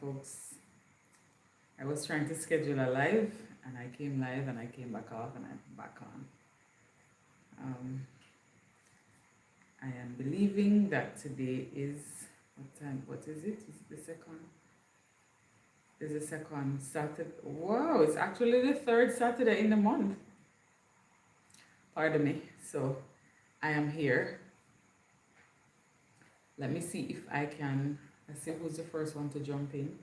folks. I was trying to schedule a live and I came live and I came back off and I'm back on. I am believing that today is, what time, what is it? Is it the second? Is the second Saturday? Wow, it's actually the third Saturday in the month. Pardon me. So I am here. Let me see if I can, let's see who's the first one to jump in.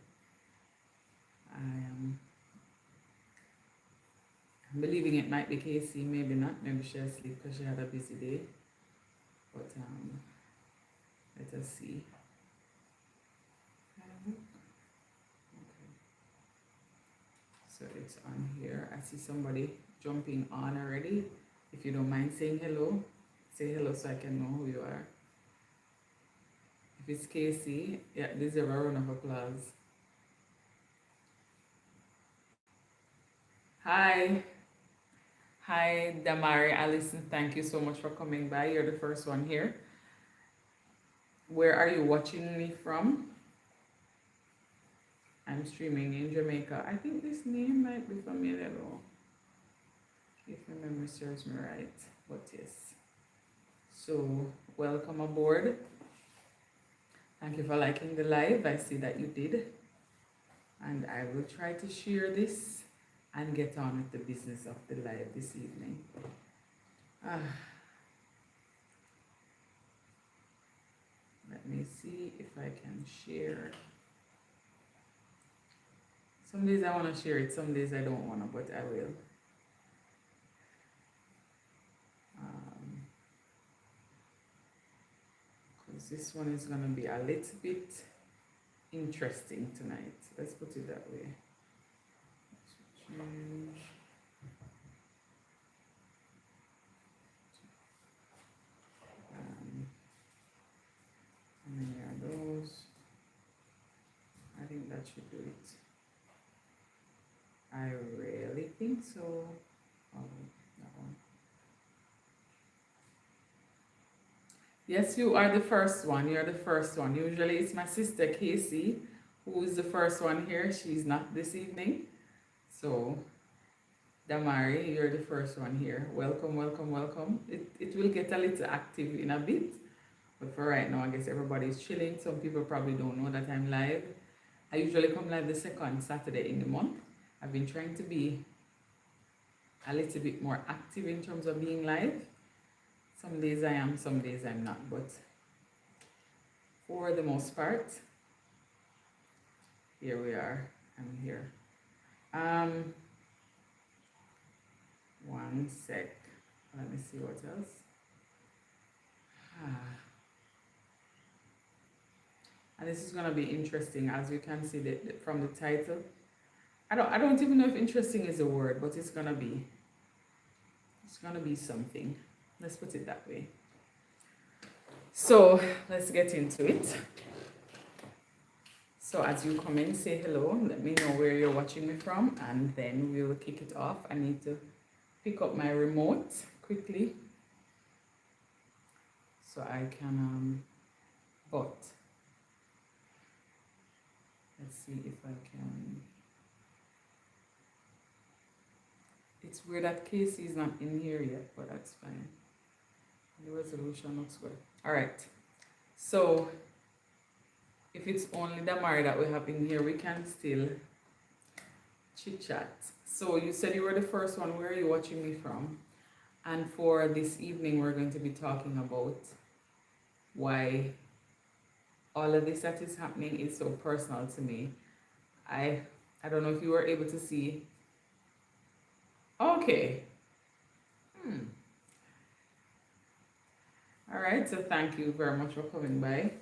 I'm believing it might be Casey, maybe not. Maybe she's asleep because she had a busy day. But let us see. Okay. So it's on here. I see somebody jumping on already. If you don't mind saying hello, say hello so I can know who you are. If it's Casey, yeah, this is a round of applause. Hi. Hi, Damari Allison. Thank you so much for coming by. You're the first one here. Where are you watching me from? I'm streaming in Jamaica. I think this name might be familiar though, if my memory serves me right. But yes. So, welcome aboard. Thank you for liking the live. I see that you did. And I will try to share this and get on with the business of the live this evening. Let me see if I can share. Some days I want to share it, some days I don't want to, but I will. Because this one is going to be a little bit interesting tonight. Let's put it that way. Change. How many are those? I think that should do it. I really think so. Oh, that one. Yes, you are the first one. You're the first one. Usually it's my sister Casey who is the first one here. She's not this evening. So, Damari, you're the first one here. Welcome, welcome, welcome. It will get a little active in a bit. But for right now, I guess everybody's chilling. Some people probably don't know that I'm live. I usually come live the second Saturday in the month. I've been trying to be a little bit more active in terms of being live. Some days I am, some days I'm not, but for the most part, here we are. I'm here. One sec. Let me see what else. And this is gonna be interesting, as you can see from the title. I don't even know if interesting is a word, but it's gonna be something. Let's put it that way. So let's get into it. So as you come in, say hello. Let me know where you're watching me from, and then we will kick it off. I need to pick up my remote quickly so I can but let's see if I can. It's weird that Casey is not in here yet, but that's fine. The resolution looks good. All right. So if it's only Damari that we have in here, we can still chit chat. So you said you were the first one. Where are you watching me from? And for this evening, we're going to be talking about why all of this that is happening is so personal to me. I don't know if you were able to see. Okay. All right, so thank you very much for coming by.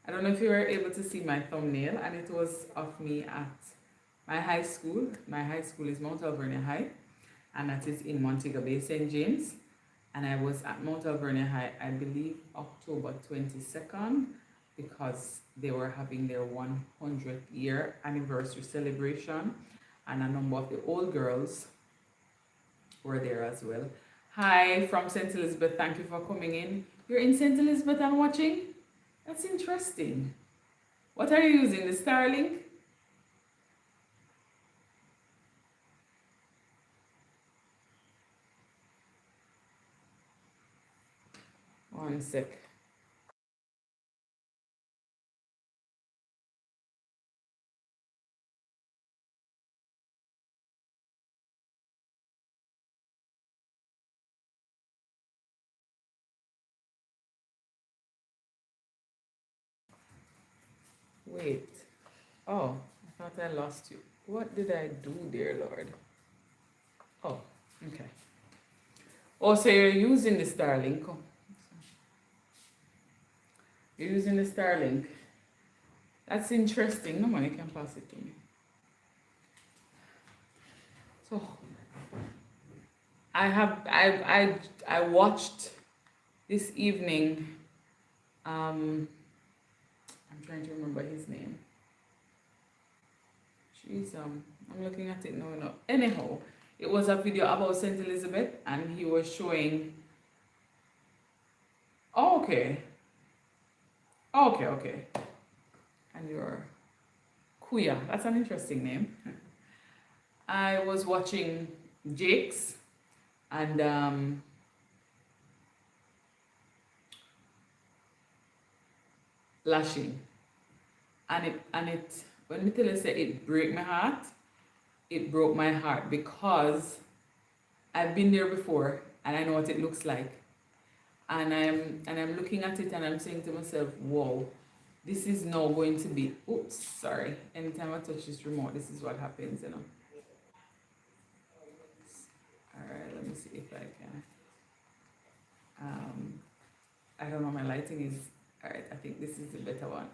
I don't know if you were able to see my thumbnail, and it was of me at my high school. My high school is Mount Alvernia High, and that is in Montego Bay, St. James. And I was at Mount Alvernia High, I believe, October 22nd, because they were having their 100th year anniversary celebration, and a number of the old girls were there as well. Hi from St. Elizabeth, thank you for coming in. You're in St. Elizabeth and watching? That's interesting. What are you using, the Starlink? One sec. Wait. Oh, I thought I lost you. What did I do, dear Lord? Oh, okay. Oh, so you're using the Starlink. Oh, you're using the Starlink. That's interesting. No one can pass it to me. So I watched this evening. I'm trying to remember his name. Jeez, I'm looking at it now. No. Anyhow, it was a video about Saint Elizabeth, and he was showing. Oh, okay, okay. And you're Kuya. That's an interesting name. I was watching Jake's and Lashing, and it when me tell you say it break my heart, it broke my heart because I've been there before and I know what it looks like, and I'm looking at it and I'm saying to myself, whoa, this is now going to be. Oops, sorry. Anytime I touch this remote, this is what happens, you know. All right, let me see if I can. I don't know, my lighting is. All right, I think this is the better one.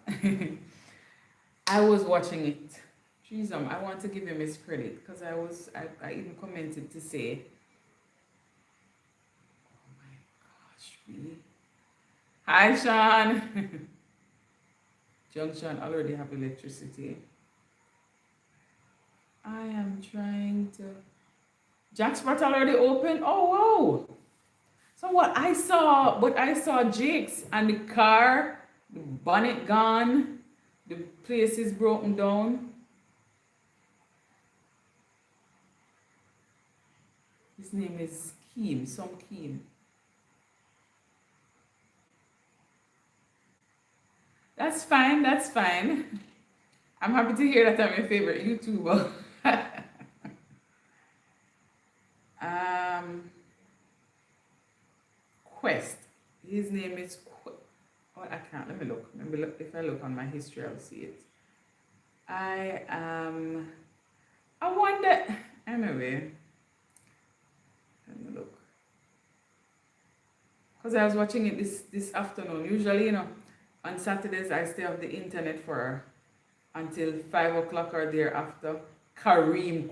I was watching it. Jeez, I want to give him his credit because I even commented to say, oh my gosh, really? Hi, Sean. Junction already have electricity. I am trying to. Jackspot already open. Oh wow. So what I saw Jake's and the car, the bonnet gone, the place is broken down. His name is Keem, some Keem. That's fine, that's fine. I'm happy to hear that I'm your favorite YouTuber. um, Quest. His name is Oh, I can't. Let me look. Let me look. If I look on my history, I'll see it. I I wonder. Anyway, let me look. Because I was watching it this afternoon. Usually, you know, on Saturdays I stay off the internet for until 5 o'clock or thereafter. Kareem's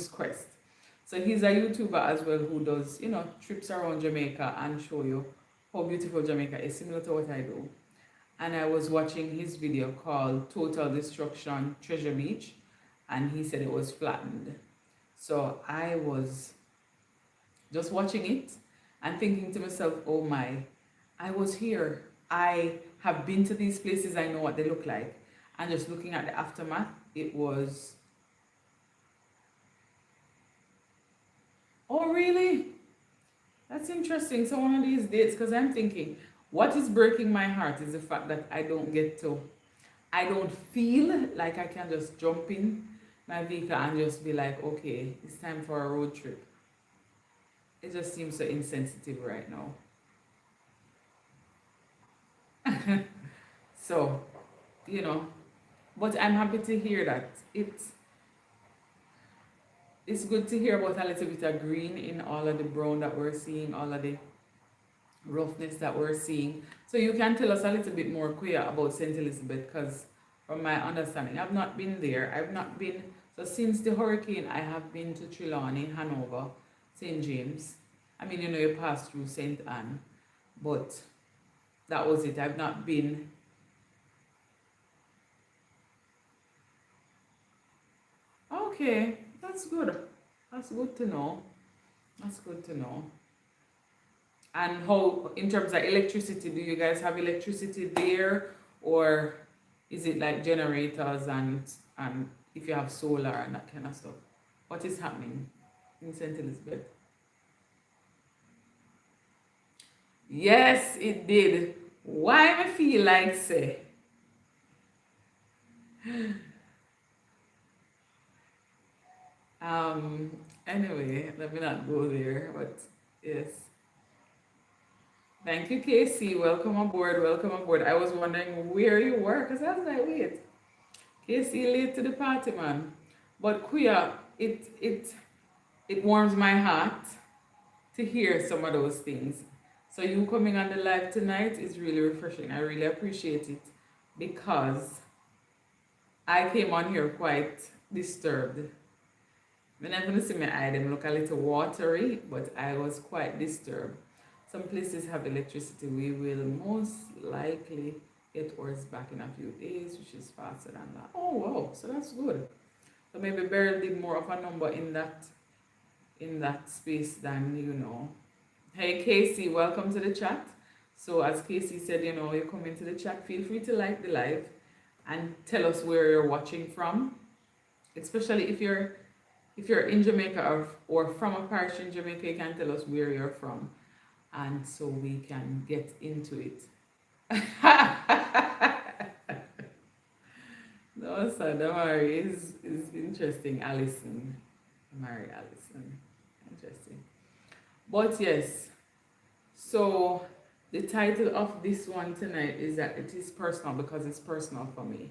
Quest. So he's a YouTuber as well who does, you know, trips around Jamaica and show you how beautiful Jamaica is, similar to what I do. And I was watching his video called Total Destruction Treasure Beach, and he said it was flattened. So I was just watching it and thinking to myself, oh my, I was here. I have been to these places, I know what they look like. And just looking at the aftermath, it was. Oh, really? That's interesting. So, one of these days, because I'm thinking, what is breaking my heart is the fact that I don't feel like I can just jump in my vehicle and just be like, okay, it's time for a road trip. It just seems so insensitive right now. So, you know, but I'm happy to hear that. It's good to hear about a little bit of green in all of the brown that we're seeing, all of the roughness that we're seeing. So you can tell us a little bit more, Kuya, about St. Elizabeth, because from my understanding, I've not been there. I've not been, so since the hurricane, I have been to Trelawney, Hanover, St. James. I mean, you know, you pass through St. Anne, but that was it. I've not been. Okay, that's good. That's good to know. That's good to know. And how, in terms of electricity, do you guys have electricity there, or is it like generators and if you have solar and that kind of stuff? What is happening in St. Elizabeth? Yes, it did. Why me feel like say? Um, anyway, let me not go there, but yes. Thank you, Casey. Welcome aboard. Welcome aboard. I was wondering where you were because I was like, wait, Casey late to the party, man. But Kuya, it warms my heart to hear some of those things. So you coming on the live tonight is really refreshing. I really appreciate it because I came on here quite disturbed. When I'm gonna see my eye, them look a little watery, but I was quite disturbed. Some places have electricity. We will most likely get ours back in a few days, which is faster than that. Oh wow, so that's good. So maybe Beryl did more of a number in that space than you know. Hey Casey, welcome to the chat. So as Casey said, you know, you come into the chat, feel free to like the live and tell us where you're watching from, especially if you're in Jamaica or from a parish in Jamaica, you can tell us where you're from, and so we can get into it. No, sir, don't worry. It's interesting. Allison, Mary Allison, interesting. But yes, so the title of this one tonight is that it is personal because it's personal for me.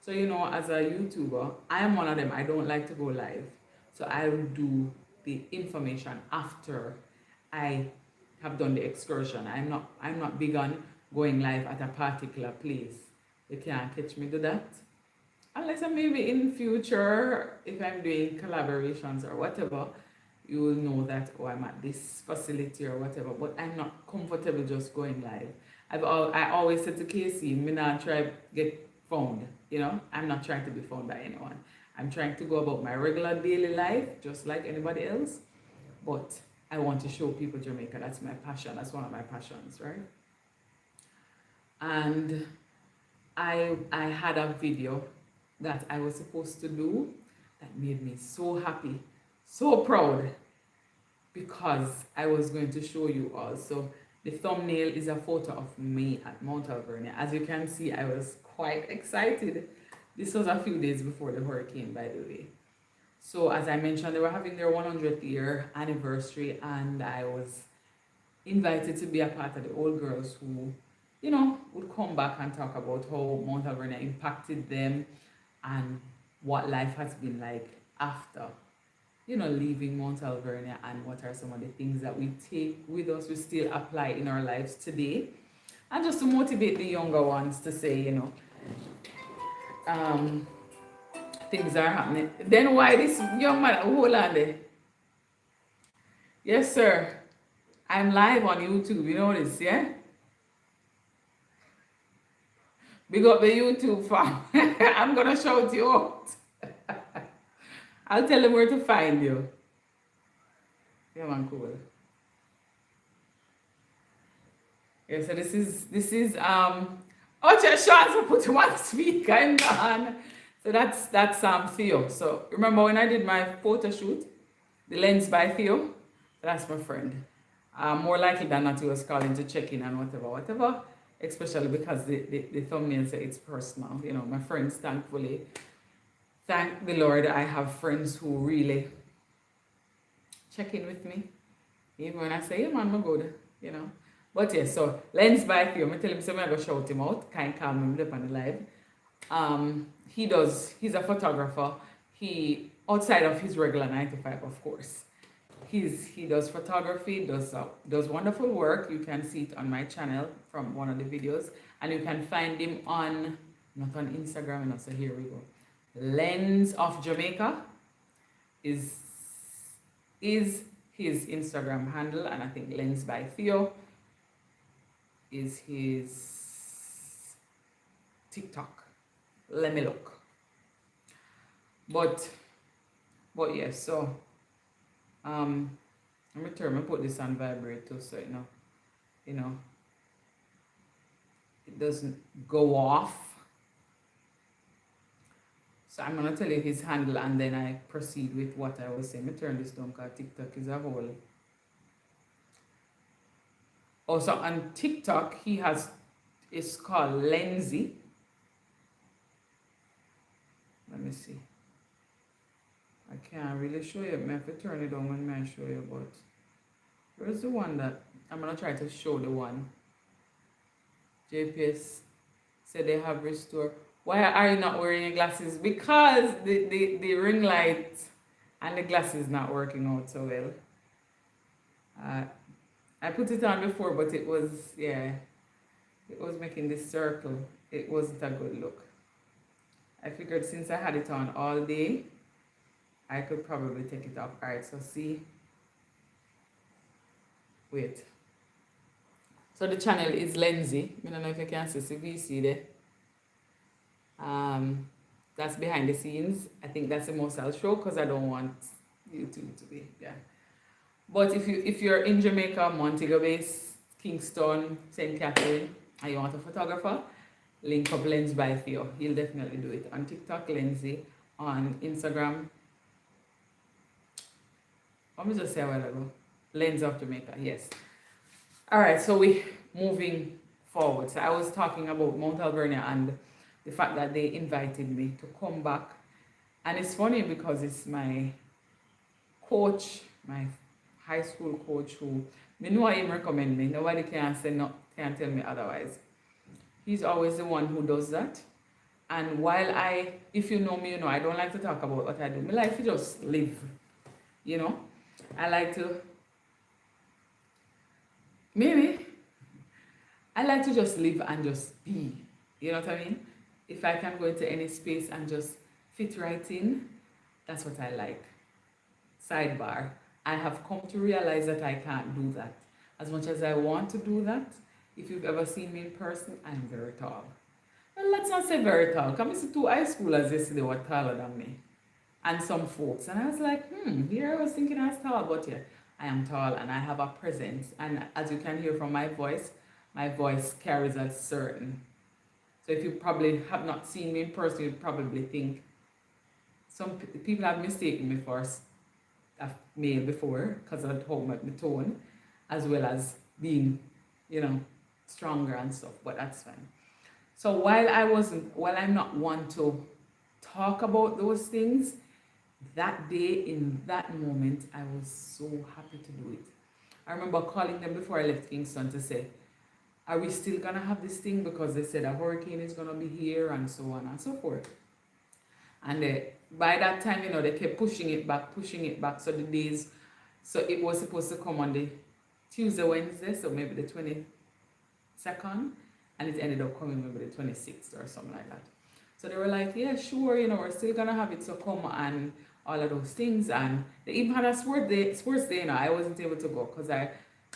So, you know, as a YouTuber, I am one of them. I don't like to go live. So I will do the information after I have done the excursion. I'm not big on going live at a particular place. You can't catch me do that. Unless I maybe in future, if I'm doing collaborations or whatever, you will know that, oh, I'm at this facility or whatever, but I'm not comfortable just going live. I always said to Casey, me not try get found, you know, I'm not trying to be found by anyone. I'm trying to go about my regular daily life, just like anybody else, but I want to show people Jamaica. That's my passion. That's one of my passions, right? And I had a video that I was supposed to do that made me so happy, so proud, because I was going to show you all. So the thumbnail is a photo of me at Mount Alvernia. As you can see, I was quite excited. This was a few days before the hurricane, by the way. So as I mentioned, they were having their 100th year anniversary, and I was invited to be a part of the old girls who, you know, would come back and talk about how Mount Alvernia impacted them and what life has been like after, you know, leaving Mount Alvernia, and what are some of the things that we take with us, we still apply in our lives today. And just to motivate the younger ones to say, you know, um, things are happening. Then why this young man, hold on there. Yes, sir. I'm live on YouTube, you know this, yeah? Big up the YouTube fam. I'm gonna shout you out. I'll tell them where to find you. Yeah, man, cool. Yeah, so this is oh, just Sean, so put him on speaker. I'm gone. So that's Theo. So remember when I did my photo shoot, the lens by Theo? That's my friend. More likely than not, he was calling to check in and whatever. Especially because the thumbnail says it's personal. You know, my friends, thankfully, thank the Lord, I have friends who really check in with me. Even when I say, yeah, man, I'm good, you know. But yes, so Lens by Theo, I tell him something, I go shout him out, can't calm him up on the live. He's a photographer. He, outside of his regular 9 to 5, of course. He does photography, does wonderful work. You can see it on my channel from one of the videos. And you can find him on, not on Instagram, no, so here we go. Lens of Jamaica is his Instagram handle, and I think Lens by Theo is his TikTok. Let me look. But yes, so I'm gonna put this on vibrate too, so you know, it doesn't go off. So I'm gonna tell you his handle, and then I proceed with what I was saying. Let me turn this down because TikTok is a whole Also on TikTok, it's called Lenzy. Let me see. I can't really show you. I have to turn it on when I show you, but where's the one that I'm gonna try to show the one. JPS said they have restored. Why are you not wearing your glasses? Because the ring light and the glasses not working out so well. I put it on before, but it was, yeah, it was making this circle. It wasn't a good look. I figured since I had it on all day, I could probably take it off. All right, so see, wait. So the channel is Lenzy. I don't know if you can see VC there. That's behind the scenes. I think that's the most I'll show because I don't want YouTube to be, yeah. But if you're in Jamaica, Montego Bay, Kingston, St. Catherine, and you want a photographer, link up Lens by Theo. He'll definitely do it. On TikTok, Lenzy. On Instagram, let me just say a while ago, Lens of Jamaica, yes. All right, so we moving forward. So I was talking about Mount Alvernia and the fact that they invited me to come back. And it's funny because it's my coach, my high school coach who, me know him recommend me. Nobody can say no, can tell me otherwise. He's always the one who does that. And while if you know me, you know, I don't like to talk about what I do. My life is just live, you know. I like to, maybe, I like to just live and just be, you know what I mean? If I can go into any space and just fit right in, that's what I like. Sidebar, I have come to realize that I can't do that. As much as I want to do that, if you've ever seen me in person, I'm very tall. Well, let's not say very tall. Come to two high schoolers yesterday were taller than me. And some folks. And I was like, here I was thinking I was tall, but yeah, I am tall and I have a presence. And as you can hear from my voice carries a certain. So if you probably have not seen me in person, you'd probably think some people have mistaken me for a male before because of my tone, as well as being, you know, stronger and stuff, but that's fine. So while I'm not one to talk about those things, that day, in that moment, I was so happy to do it. I remember calling them before I left Kingston to say, are we still gonna have this thing? Because they said a hurricane is gonna be here and so on and so forth. And by that time, you know, they kept pushing it back. So the days, so it was supposed to come on the Tuesday, Wednesday, so maybe the 22nd, and it ended up coming maybe the 26th or something like that. So they were like, yeah, sure, you know, we're still gonna have it, so come, and all of those things. And they even had a sports day, you know. I wasn't able to go because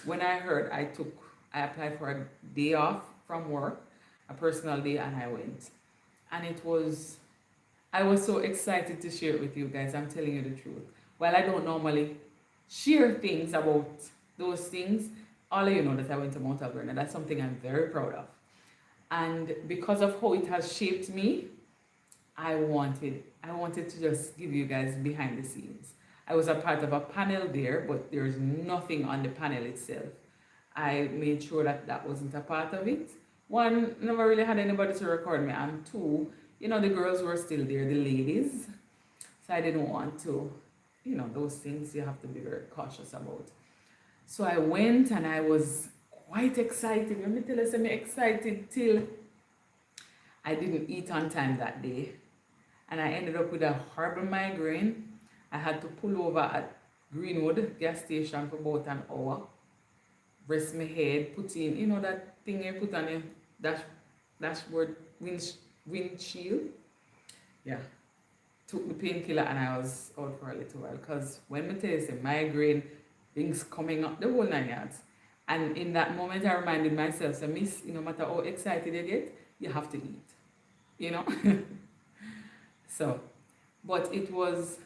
when I heard, I applied for a day off from work, a personal day, and I went. And I was so excited to share it with you guys. I'm telling you the truth. While I don't normally share things about those things, all of you know that I went to Mount Alvernia. That's something I'm very proud of. And because of how it has shaped me, I wanted to just give you guys behind the scenes. I was a part of a panel there, but there's nothing on the panel itself. I made sure that wasn't a part of it. One, never really had anybody to record me, and two, you know, the girls were still there, the ladies. So I didn't want to, you know, those things you have to be very cautious about. So I went and I was quite excited. Let me tell you, I'm excited till I didn't eat on time that day. And I ended up with a horrible migraine. I had to pull over at Greenwood gas station for about an hour. Rest my head, put in, you know, that thing you put on your dashboard windshield. Yeah. Took the painkiller and I was out for a little while. Because when I tell you, say migraine, things coming up, the whole 9 yards. And in that moment, I reminded myself, so miss, no matter how excited you get, you have to eat. You know? So, but it was,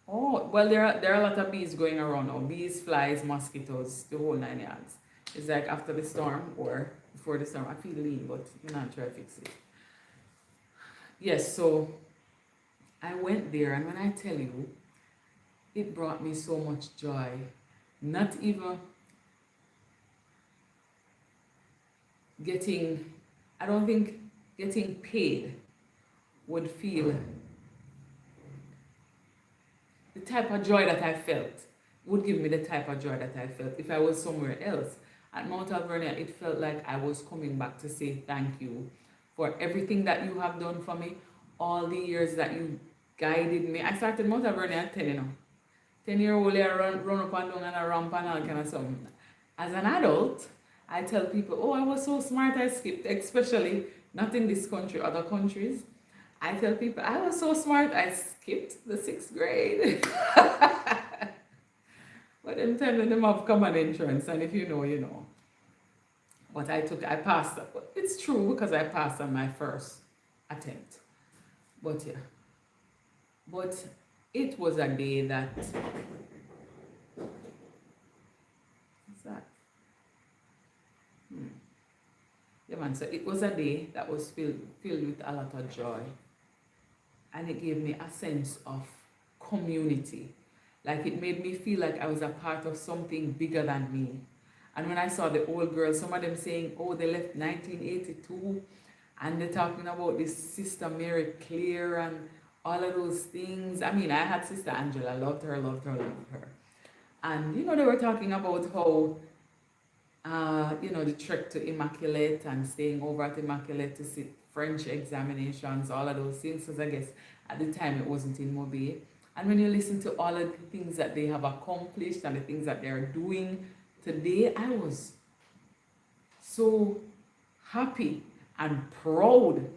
oh, well, there are a lot of bees going around now. Bees, flies, mosquitoes, the whole 9 yards. It's like after the storm or before the storm. I feel lean, but you're not trying to fix it. Yes, so I went there, and when I tell you, it brought me so much joy. not even getting, I don't think getting paid would feel the type of joy that I felt, would give me the type of joy that I felt if I was somewhere else. At Mount Alvernia, it felt like I was coming back to say thank you for everything that you have done for me, all the years that you guided me. I started Mount Alvernia at 10, 10-year-old, I run up and down and a ramp and all kind of something. As an adult, I tell people, oh, I was so smart, I skipped, especially not in this country, other countries. I tell people, I was so smart, I skipped the 6th grade. But then telling them have common entrance, and if you know, you know. But I passed. It's true because I passed on my first attempt. But yeah. But it was a day that, what's that? Yeah, man, so it was a day that was filled with a lot of joy. And it gave me a sense of community. Like it made me feel like I was a part of something bigger than me. And when I saw the old girls, some of them saying, oh, they left 1982, and they're talking about this Sister Mary Clare and all of those things. I mean, I had Sister Angela, loved her. And, you know, they were talking about how, you know, the trek to Immaculate and staying over at Immaculate to sit French examinations, all of those things, because I guess at the time it wasn't in Mobile. And when you listen to all of the things that they have accomplished and the things that they're doing today, I was so happy and proud.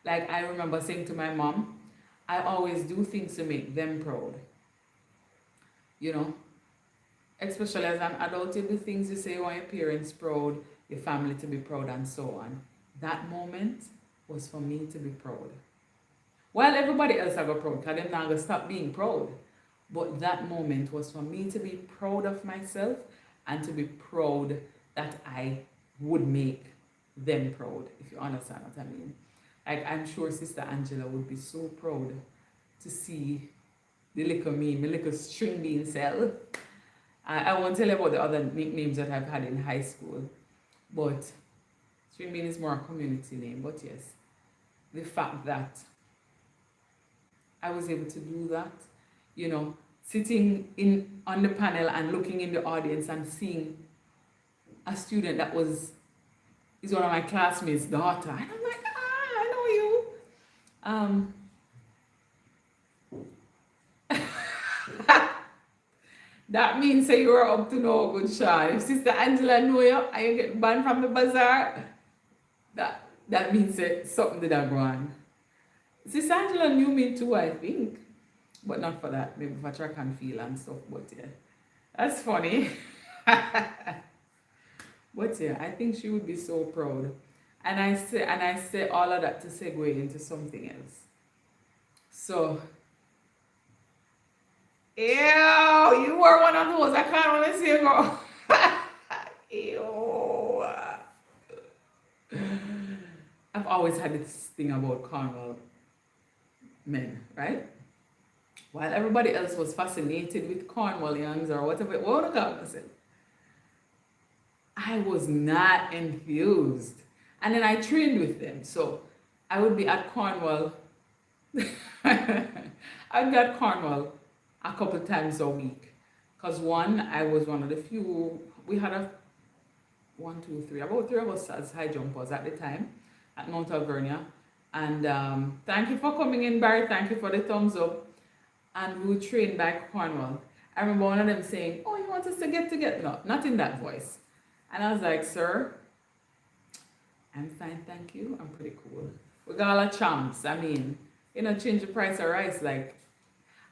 Like I remember saying to my mom, I always do things to make them proud. You know, especially as an adult, you do things you say you want your parents proud, your family to be proud, and so on. That moment was for me to be proud. While everybody else I got proud, because they're not going to stop being proud. But that moment was for me to be proud of myself and to be proud that I would make them proud, if you understand what I mean. Like, I'm sure Sister Angela would be so proud to see the little me, my little string bean cell. I won't tell you about the other nicknames that I've had in high school, but string bean is more a community name. But yes, the fact that I was able to do that, you know, sitting in on the panel and looking in the audience and seeing a student that is one of my classmates' daughter, and I'm like, I know you. That means say you were up to no good, Sean. If Sister Angela know you and you get banned from the bazaar, that means something did go on. Sister Angela knew me too, I think. But not for that, maybe for track and field and stuff, but yeah. That's funny. But yeah, I think she would be so proud. And I say all of that to segue into something else. So, ew, you were one of those. I can't only see you go. Ew. I've always had this thing about Cornwall men, right? While everybody else was fascinated with Cornwallians or whatever, what would I say? I was not enthused. And then I trained with them. So I would be at Cornwall. I'd be at Cornwall a couple times a week. Because one, I was one of the few, we had about 3 of us as high jumpers at the time at Mount Alvernia. And thank you for coming in, Barry. Thank you for the thumbs up. And we would train by Cornwall. I remember one of them saying, oh, you want us to get together? No, not in that voice. And I was like, sir, I'm fine, thank you. I'm pretty cool. We got all our champs. I mean, you know, change the price of rice. Like,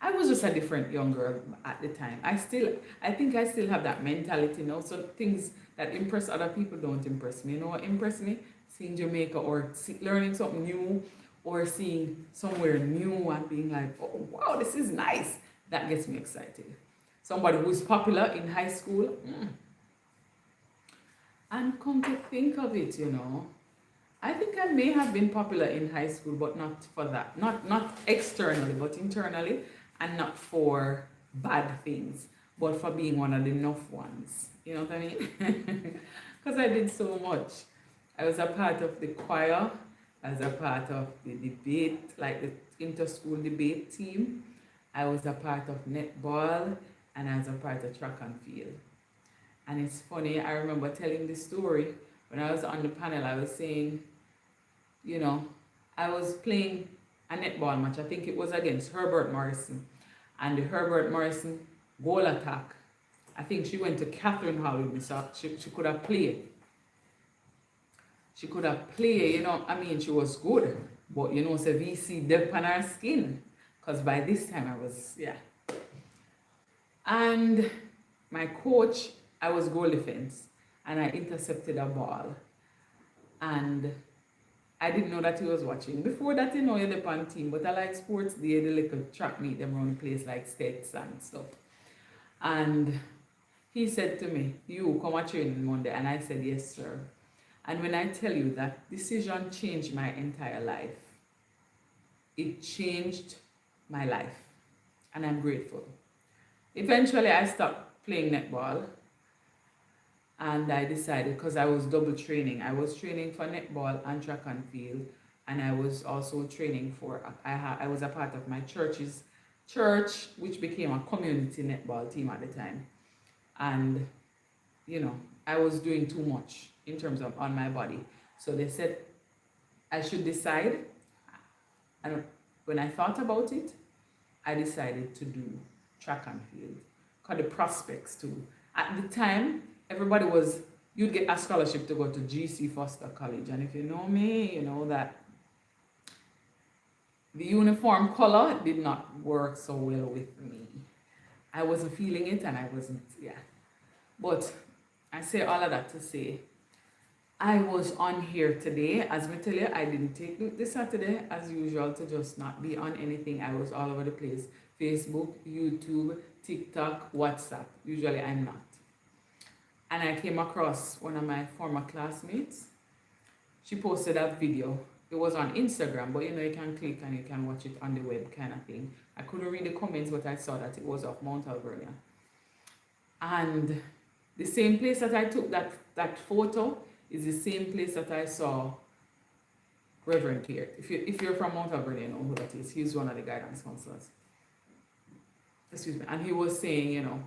I was just a different young girl at the time. I think I still have that mentality now. So things that impress other people don't impress me. You know what impressed me? Seeing Jamaica or learning something new or seeing somewhere new and being like, oh, wow, this is nice. That gets me excited. Somebody who's popular in high school. And come to think of it, you know, I think I may have been popular in high school, but not for that. Not externally, but internally, and not for bad things. but for being one of the enough ones. You know what I mean? Because I did so much. I was a part of the choir, I was a part of the debate, like the inter-school debate team. I was a part of netball, and I was a part of track and field. And it's funny, I remember telling the story when I was on the panel. I was saying, you know, I was playing a netball match. I think it was against Herbert Morrison. And the Herbert Morrison goal attack, I think she went to Catherine Hall with me, so she could have played. She could have played, you know, I mean, she was good. But, you know, it's a VC dip on her skin. Because by this time I was, yeah. And my coach, I was goal defense. And I intercepted a ball. And I didn't know that he was watching. Before that, you know, you're the pan team. But I like sports day, the little track meet them around the place like states and stuff. And he said to me, you come and train on Monday. And I said, yes, sir. And when I tell you that decision changed my entire life, it changed my life. And I'm grateful. Eventually, I stopped playing netball. And I decided, because I was double training. I was training for netball and track and field. And I was also training for, I was a part of my church's church, which became a community netball team at the time. And, you know, I was doing too much in terms of on my body. So they said I should decide. And when I thought about it, I decided to do track and field. Because the prospects too. At the time, everybody was, you'd get a scholarship to go to G.C. Foster College. And if you know me, you know that the uniform color did not work so well with me. I wasn't feeling it and I wasn't, yeah. But I say all of that to say, I was on here today. As I tell you, I didn't take this Saturday as usual to just not be on anything. I was all over the place. Facebook, YouTube, TikTok, WhatsApp. Usually I'm not. And I came across one of my former classmates. She posted that video. It was on Instagram, but you know, you can click and you can watch it on the web kind of thing. I couldn't read the comments, but I saw that it was of Mount Alvernia. And the same place that I took that photo is the same place that I saw Reverend Keir. If you're from Mount Alvernia, you know who that is. He's one of the guidance counselors. Excuse me. And he was saying, you know,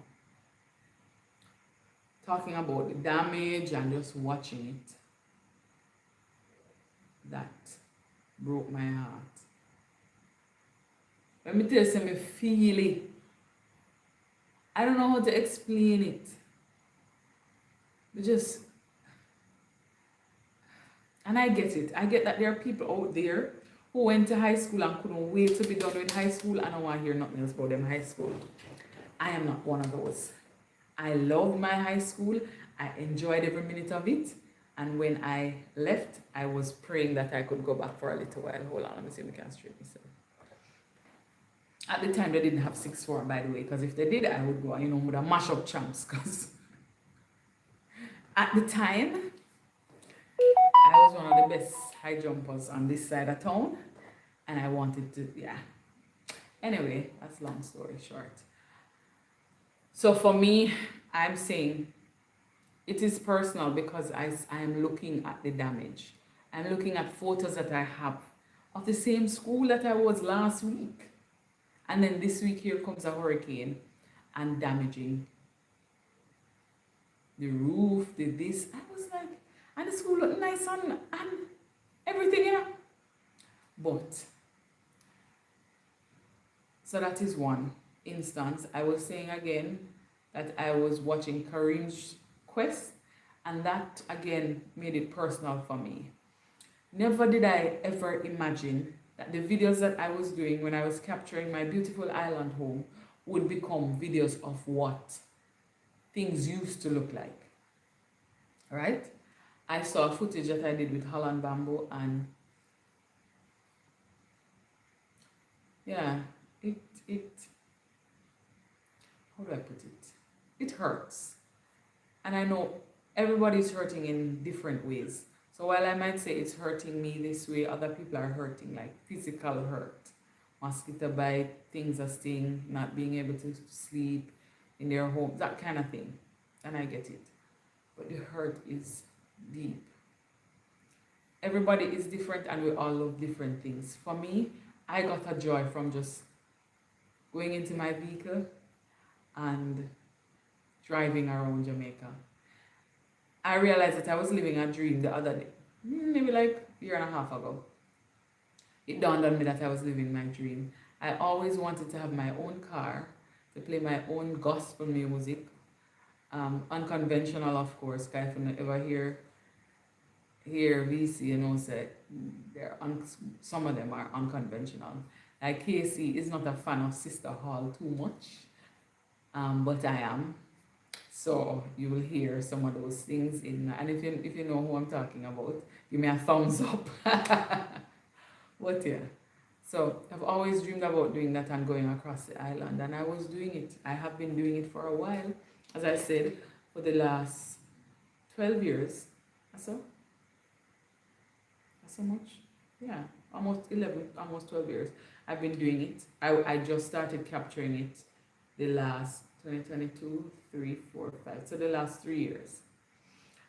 talking about the damage and just watching it. That broke my heart. Let me tell you something, I feel it. I don't know how to explain it. But just, and I get it. I get that there are people out there who went to high school and couldn't wait to be done with high school. I don't want to hear nothing else about them high school. I am not one of those. I loved my high school. I enjoyed every minute of it. And when I left, I was praying that I could go back for a little while. Hold on, let me see if I can straighten myself. At the time, they didn't have sixth form, by the way, because if they did, I would go, you know, with a mash up champs. Because at the time, I was one of the best high jumpers on this side of town. And I wanted to, yeah. Anyway, that's long story short. So for me, I'm saying it is personal because I am looking at the damage. I'm looking at photos that I have of the same school that I was last week. And then this week here comes a hurricane and damaging the roof, this. I was like, and the school looked nice and everything, you know. But, so that is one instance. I was saying again that I was watching Kareem's Quest, and that again made it personal for me. Never did I ever imagine that the videos that I was doing when I was capturing my beautiful island home would become videos of what things used to look like. Right? I saw footage that I did with Holland Bamboo, and yeah, it how do I put it? It hurts. And I know everybody's hurting in different ways. So while I might say it's hurting me this way, other people are hurting, like physical hurt. Mosquito bite, things are sting, not being able to sleep, in their home, that kind of thing. And I get it. But the hurt is deep. Everybody is different and we all love different things. For me, I got a joy from just going into my vehicle and driving around Jamaica. I realized that I was living a dream the other day, maybe like a year and a half ago. It dawned on me that I was living my dream. I always wanted to have my own car, to play my own gospel music, unconventional of course, because if you ever hear VC, say some of them are unconventional. Like Casey is not a fan of Sister Hall too much, but I am. So you will hear some of those things in, and if you know who I'm talking about, give me a thumbs up. But yeah, so I've always dreamed about doing that and going across the island, and I was doing it. I have been doing it for a while, as I said, for the last 12 years. So much? Yeah, almost 11, almost 12 years. I've been doing it. I just started capturing it the last 2022, 3, 4, 5. So the last 3 years.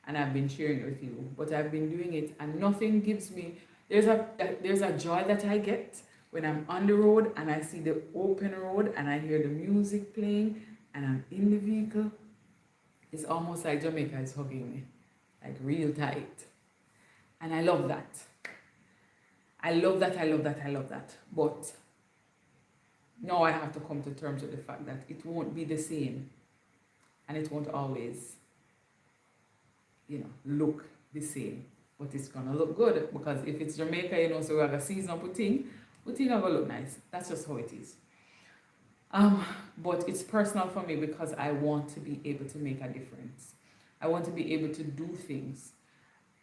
And I've been sharing it with you. But I've been doing it and nothing gives me, there's a joy that I get when I'm on the road and I see the open road and I hear the music playing and I'm in the vehicle. It's almost like Jamaica is hugging me, like real tight. And I love that. I love that. But now I have to come to terms with the fact that it won't be the same. And it won't always, look the same. But it's gonna look good. Because if it's Jamaica, so we have a seasonal thing gonna look nice. That's just how it is. But it's personal for me because I want to be able to make a difference. I want to be able to do things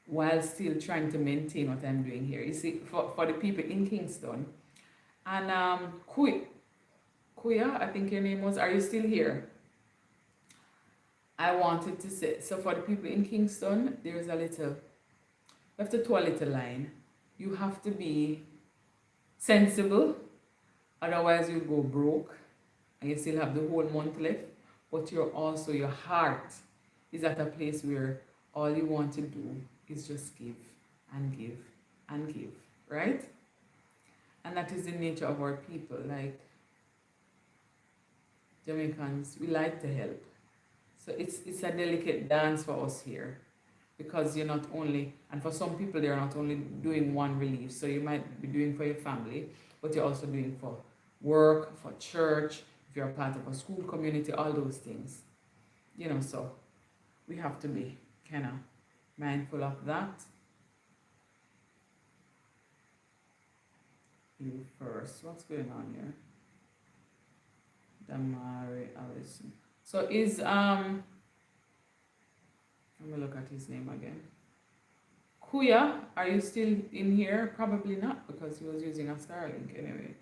while still trying to maintain what I'm doing here. You see, for the people in Kingston, and Kuya, I think your name was, are you still here? I wanted to say, so for the people in Kingston, there's you have to toe a little line. You have to be sensible, otherwise you'll go broke, and you still have the whole month left, but your heart is at a place where all you want to do is just give and give and give, right? And that is the nature of our people. Like Jamaicans, we like to help. So it's a delicate dance for us here, because you're not only, and for some people they're not only doing one relief, so you might be doing for your family, but you're also doing for work, for church, if you're a part of a school community, all those things. So we have to be kind of mindful of that. You first. What's going on here? Damari Allison. So is let me look at his name again. Kuya, are you still in here? Probably not, because he was using a Starlink anyway.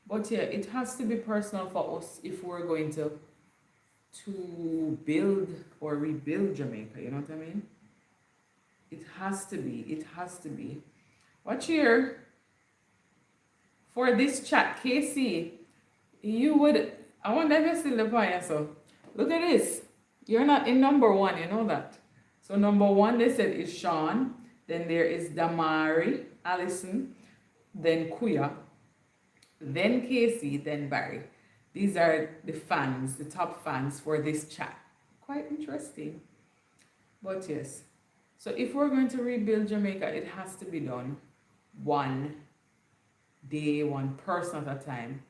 But yeah, it has to be personal for us if we're going to build or rebuild Jamaica, you know what I mean? It has to be. Watch here. For this chat, Casey, I wonder if you're still the point, so look at this. You're not in number 1, you know that. So number 1, they said, is Sean. Then there is Damari, Allison, then Kuya, then Casey, then Barry. These are the fans, the top fans for this chat. Quite interesting. But yes. So if we're going to rebuild Jamaica, it has to be done one day, one person at a time.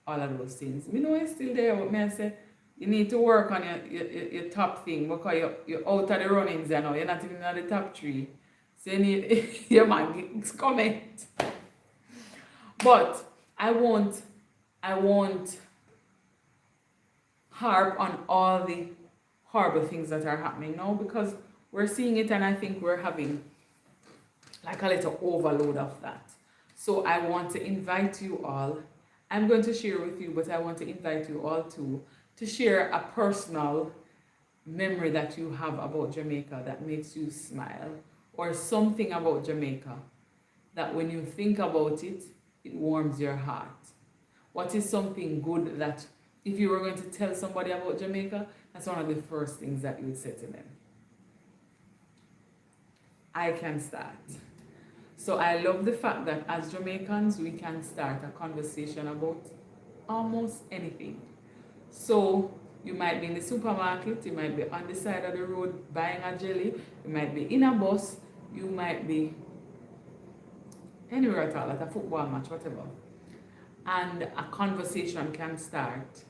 All of those things. Me know it's still there, but me I say, you need to work on your top thing, because you're out of the runnings now. You're not even on the top 3. So you need, your man, comment. But I won't harp on all the horrible things that are happening now, because we're seeing it and I think we're having like a little overload of that. So I want to invite you all. I'm going to share with you, but I want to invite you all to share a personal memory that you have about Jamaica that makes you smile, or something about Jamaica that when you think about it, it warms your heart. What is something good that if you were going to tell somebody about Jamaica, that's one of the first things that you would say to them. I can start. So I love the fact that as Jamaicans, we can start a conversation about almost anything. So you might be in the supermarket, you might be on the side of the road buying a jelly, you might be in a bus, you might be anywhere at all, at a football match, whatever. And a conversation can start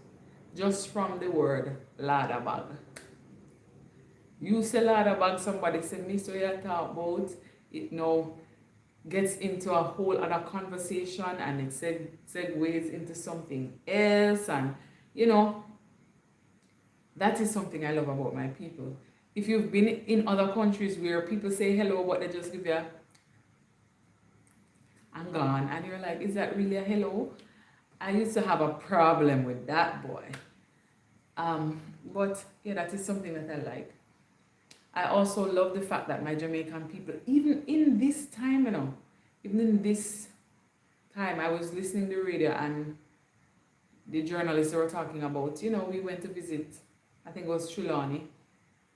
just from the word ladder bag. You say ladder bag, somebody say me, so you talk about it now gets into a whole other conversation and it segues into something else, and you know, that is something I love about my people. If you've been in other countries where people say hello but they just give you a "I'm gone," and you're like, is that really a hello? I used to have a problem with that, boy. But yeah, that is something that I like. I also love the fact that my Jamaican people, even in this time, even in this time, I was listening to the radio and the journalists were talking about, we went to visit, I think it was Trelawney,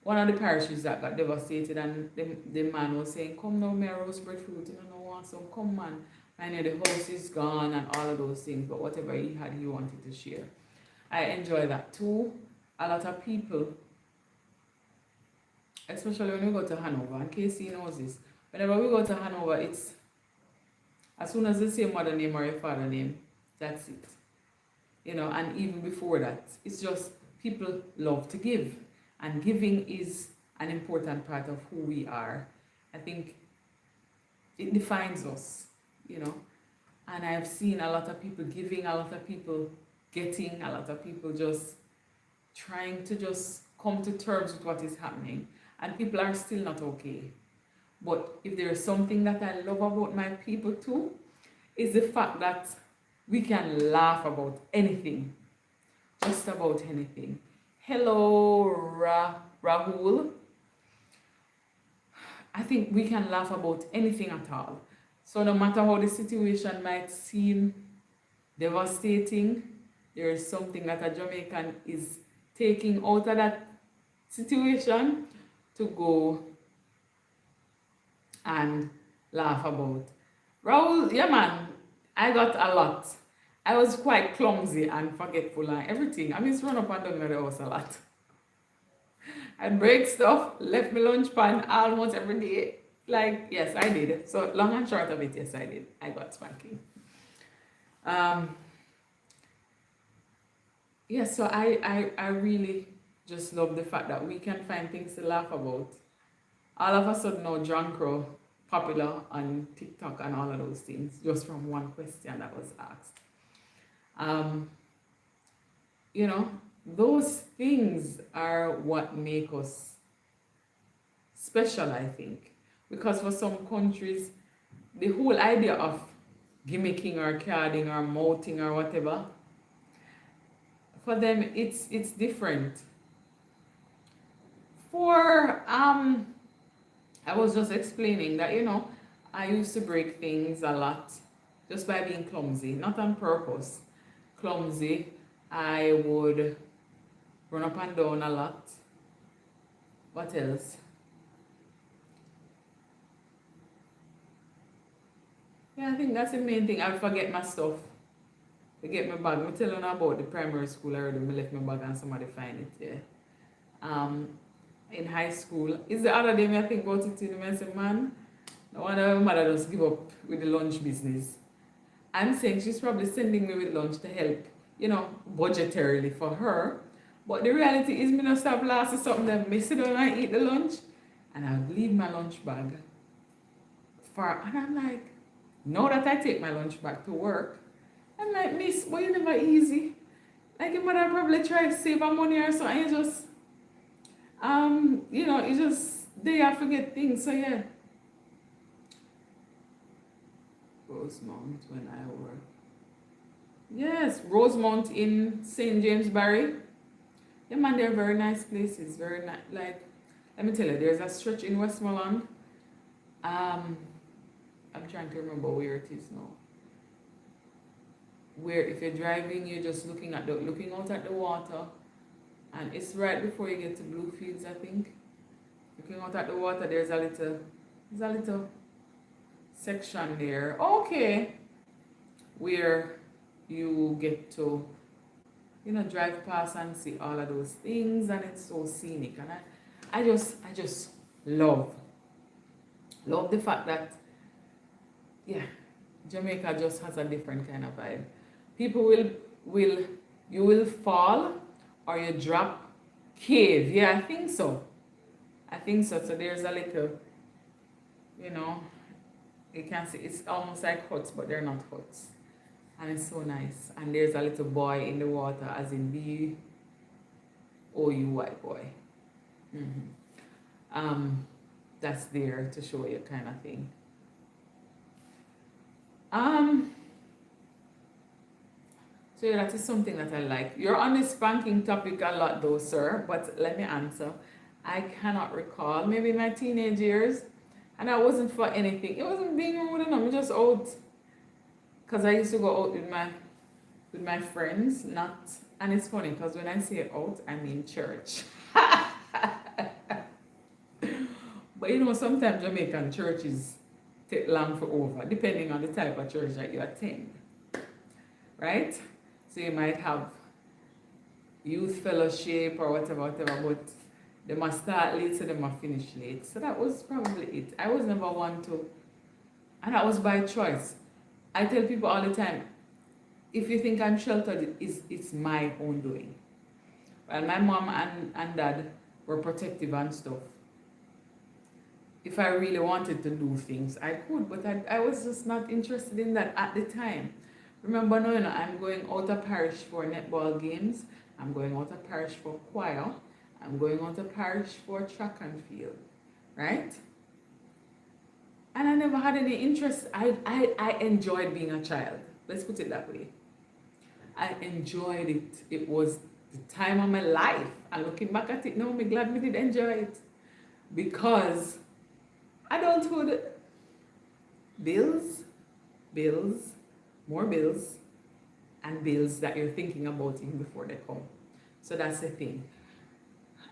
one of the parishes that got devastated, and the man was saying, come now, me a roast breadfruit, no want some, come man. I know the house is gone and all of those things, but whatever he had, he wanted to share. I enjoy that too. A lot of people, especially when we go to Hanover, and Casey knows this, whenever we go to Hanover, it's as soon as they say mother name or your father name, that's it. And even before that, it's just people love to give, and giving is an important part of who we are. I think it defines us, and I've seen a lot of people giving, a lot of people getting, a lot of people just trying to just come to terms with what is happening, and people are still not okay. But if there is something that I love about my people too, is the fact that we can laugh about anything, just about anything. Hello, Rahul. I think we can laugh about anything at all. So no matter how the situation might seem devastating, there is something that a Jamaican is taking out of that situation to go and laugh about. Raul, yeah man, I got a lot. I was quite clumsy and forgetful and everything. I used to run up and down the house a lot. I'd break stuff, left my lunch pan almost every day. Like, yes, I did. So long and short of it, yes, I did. I got spanking. Yes, so I really just love the fact that we can find things to laugh about. All of a sudden now, John Crow popular on TikTok and all of those things, just from one question that was asked. Those things are what make us special, I think. Because for some countries, the whole idea of gimmicking or carding or mouthing or whatever, for them it's different. I was just explaining that, I used to break things a lot just by being clumsy, not on purpose. Clumsy. I would run up and down a lot. What else? Yeah, I think that's the main thing. I would forget my stuff. Forget my bag. I'm telling you about the primary school already. I left my bag and somebody find it there. In high school, it's the other day I think about it and I say, man, no wonder my mother just give up with the lunch business. I'm saying she's probably sending me with lunch to help, budgetarily for her. But the reality is, me not stop last or something that me sit down and eat the lunch, and I'll leave my lunch bag and I'm like, now that I take my lunch back to work, I'm like, miss, but you never easy. Like your mother probably try to save her money or something, you just you just they I forget things. So yeah. Rosemount when I work. Yes, Rosemount in St. James Barry. Yeah man, they're very nice places. Very nice. Like, let me tell you, there's a stretch in Westmoreland. I'm trying to remember where it is now. where if you're driving, you're just looking out at the water, and it's right before you get to Bluefields, I think. Looking out at the water, there's a little section there. Okay, where you get to, drive past and see all of those things, and it's so scenic. And I just love the fact that, yeah, Jamaica just has a different kind of vibe. People will you will fall or you drop cave. Yeah, I think so. I think so. So there's a little, you know, you can see it's almost like huts, but they're not huts. And it's so nice. And there's a little boy in the water, as in BOUY boy. hmm that's there to show you kind of thing. Um, so yeah, that is something that I like. You're on this spanking topic a lot though, sir, but let me answer. I cannot recall. Maybe my teenage years, and that wasn't for anything. It wasn't being rude, and I'm just out. Cause I used to go out with my friends, not, and it's funny because when I say out, I mean church. But sometimes Jamaican churches take long for over, depending on the type of church that you attend, right? So you might have youth fellowship or whatever, but they must start late, so they must finish late. So that was probably it. I was never one to, and that was by choice. I tell people all the time, if you think I'm sheltered, it's my own doing. Well, my mom and dad were protective and stuff. If I really wanted to do things, I could, but I was just not interested in that at the time. Remember now, I'm going out of parish for netball games, I'm going out of parish for choir, I'm going out of parish for track and field, right? And I never had any interest. I enjoyed being a child. Let's put it that way. I enjoyed it. It was the time of my life. And looking back at it now, I'm glad we did enjoy it. Because adulthood, bills, more bills, and bills that you're thinking about even before they come. So that's the thing.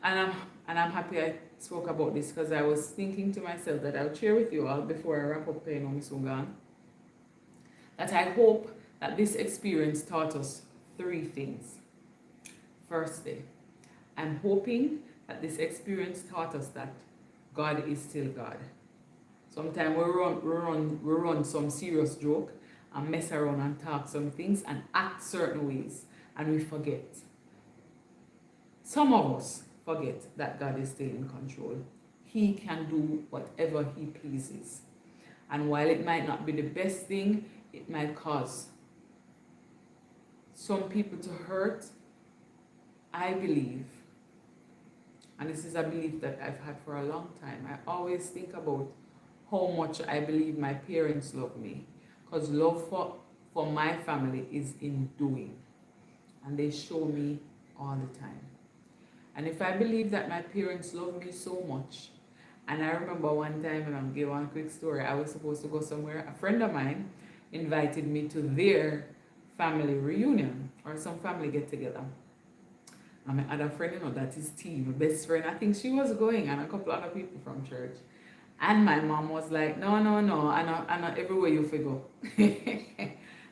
And I'm happy I spoke about this because I was thinking to myself that I'll share with you all before I wrap up Miss Ungan, that I hope that this experience taught us 3 things. Firstly, I'm hoping that this experience taught us that God is still God. Sometimes we run some serious joke and mess around and talk some things and act certain ways, and we forget. Some of us forget that God is still in control. He can do whatever He pleases. And while it might not be the best thing, it might cause some people to hurt. I believe, and this is a belief that I've had for a long time, I always think about how much I believe my parents love me. Because love for my family is in doing. And they show me all the time. And if I believe that my parents love me so much, and I remember one time, and I'll give one quick story, I was supposed to go somewhere. A friend of mine invited me to their family reunion or some family get together. And my other friend, that is T, my best friend, I think she was going, and a couple other people from church. And my mom was like, no, I know everywhere you figure.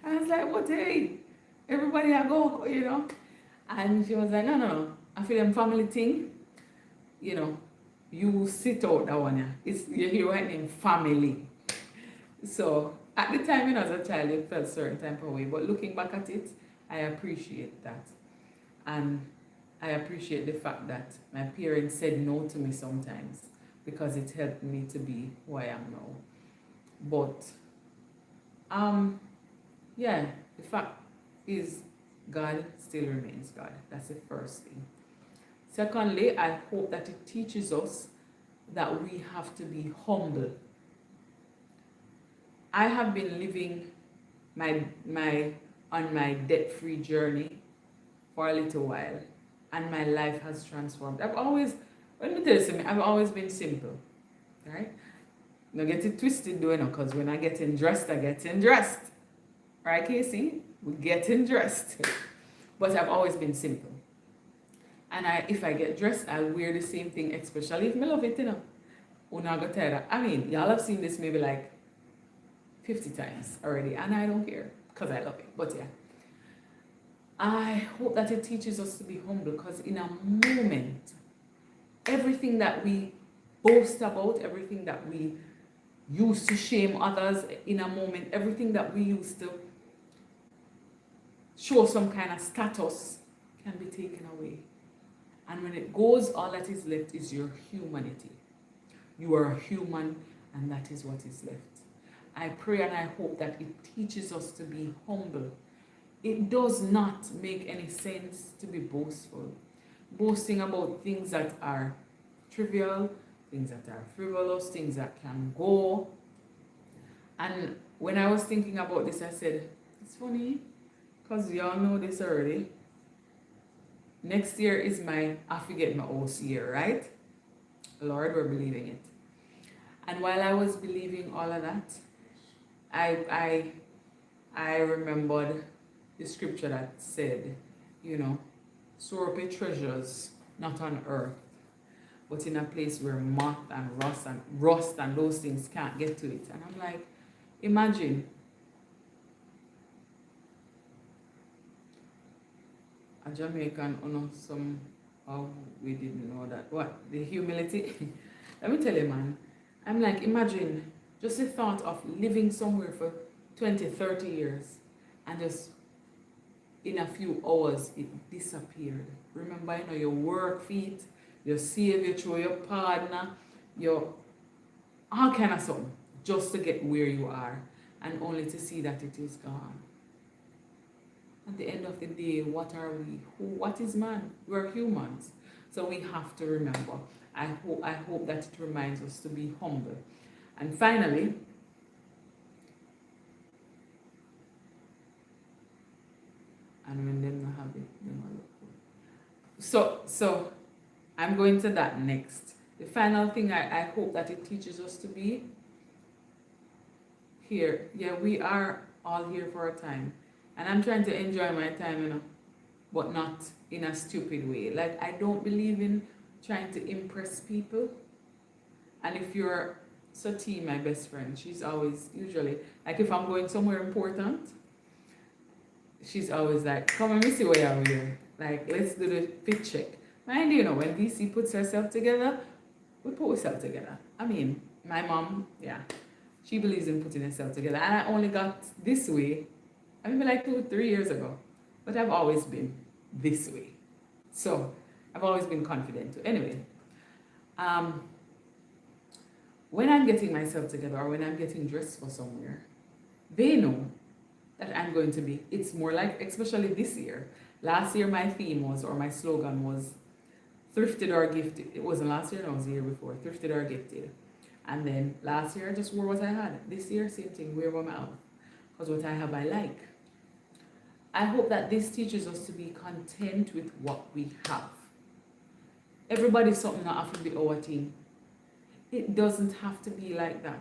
I was like, what, hey, everybody I go, And she was like, no. I feel them family thing, you sit out that one, yeah. You went in family. So at the time, as a child, it felt certain type of way. But looking back at it, I appreciate that. And I appreciate the fact that my parents said no to me sometimes because it helped me to be who I am now. But, yeah, the fact is God still remains God. That's the first thing. Secondly, I hope that it teaches us that we have to be humble. I have been living on my debt-free journey for a little while, and my life has transformed. I've always been simple, right? Don't get it twisted though, because when I get dressed, right, Casey? we're getting dressed. But I've always been simple. And if I get dressed, I'll wear the same thing, especially if I love it, you know. Una go tired. I mean, y'all have seen this maybe like 50 times already, and I don't care because I love it. But yeah, I hope that it teaches us to be humble, because in a moment, everything that we boast about, everything that we use to shame others, in a moment, everything that we use to show some kind of status can be taken away. And when it goes, all that is left is your humanity. You are a human, and that is what is left. I pray and I hope that it teaches us to be humble. It does not make any sense to be boastful. Boasting about things that are trivial, things that are frivolous, things that can go. And when I was thinking about this, I said, it's funny, because we all know this already. Next year is I forget my OC year, right? Lord, we're believing it. And while I was believing all of that, I remembered the scripture that said, you know, store up your treasures not on earth, but in a place where moth and rust and those things can't get to it. And I'm like, imagine a Jamaican, we didn't know that. What? The humility? Let me tell you, man. I'm like, imagine just the thought of living somewhere for 20, 30 years and just in a few hours it disappeared. Remember, you know, your work feet, your savior through your partner, your all kind of something, just to get where you are, and only to see that it is gone. At the end of the day, what are we? What is man? We're humans. So we have to remember. I hope that it reminds us to be humble. And finally, and when them not have it, them not look good. So I'm going to that next. The final thing I hope that it teaches us to be here. Yeah, we are all here for a time. And I'm trying to enjoy my time, you know, but not in a stupid way. Like, I don't believe in trying to impress people. And if you're Sati, my best friend, she's always, usually, like if I'm going somewhere important, she's always like, come and see what you're here. Like, let's do the fit check. Mind you, know, when VC puts herself together, we put ourselves together. I mean, my mom, yeah, she believes in putting herself together. And I only got this way, I mean, like 2 or 3 years ago. But I've always been this way. So, I've always been confident. Anyway, when I'm getting myself together or when I'm getting dressed for somewhere, they know that I'm going to be. It's more like, especially this year. Last year, my theme was, or my slogan was, thrifted or gifted. It wasn't last year, no, it was the year before. Thrifted or gifted. And then last year, I just wore what I had. This year, same thing, wear what I have. Because what I have, I like. I hope that this teaches us to be content with what we have. Everybody's something that have to be our team. It doesn't have to be like that.